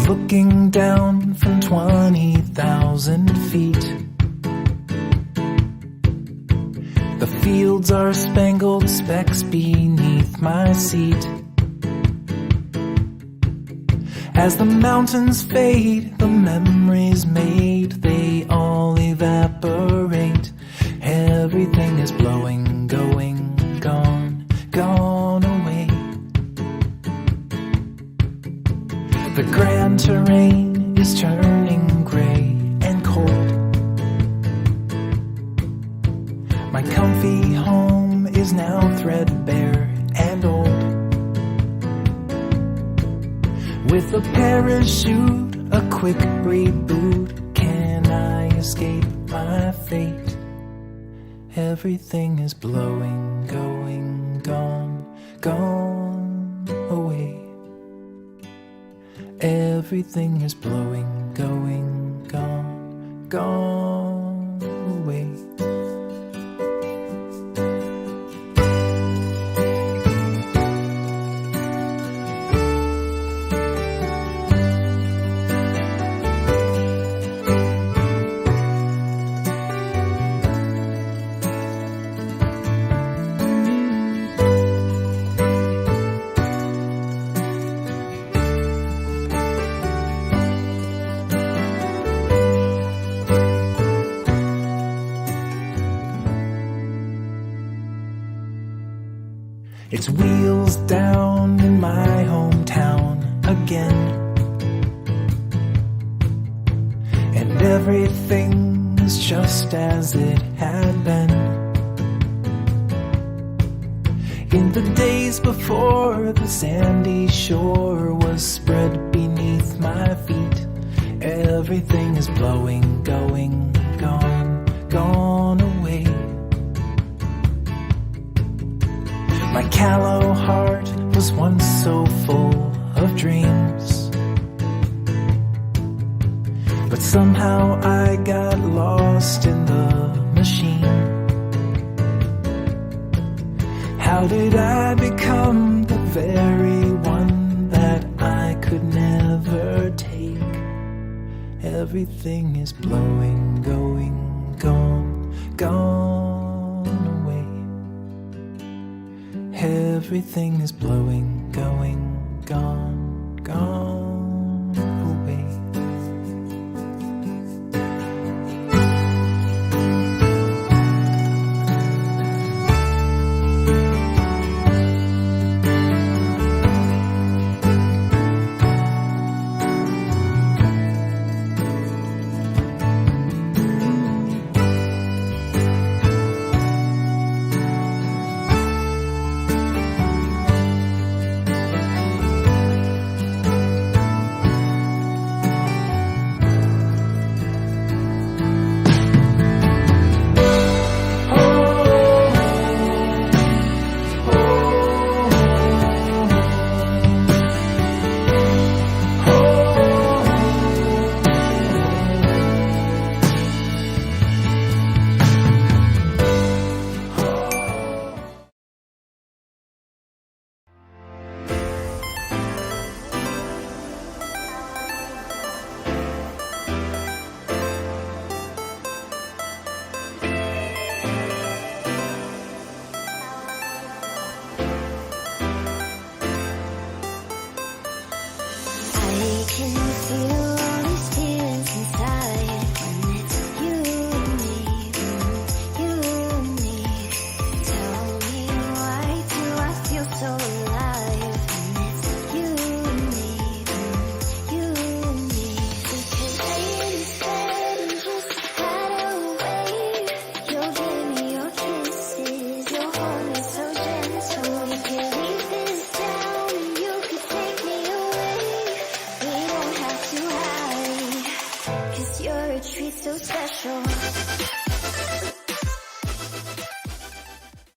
looking down from 20,000 feet. The fields are spangled specks beneath my seat. As the mountains fade, the memories made, they all evaporate. Everything is blowing, going, gone, gone away. The grand terrain is turning gray and cold. My comfy home is now threadbare and old. With a parachute, a quick reboot, can I escape my fate? Everything is blowing, going, gone, gone away. Everything is blowing, going, gone, gone away. It's wheels down in my hometown again, and everything is just as it had been. In the days before, the sandy shore was spread beneath my feet. Everything is blowing, going, gone, gone away. My callow heart was once so full of dreams, but somehow I got lost in the machine. How did I become the very one that I could never take? Everything is blowing, going, gone, gone away. Everything is blowing, going, gone, gone away. You're a treat so special.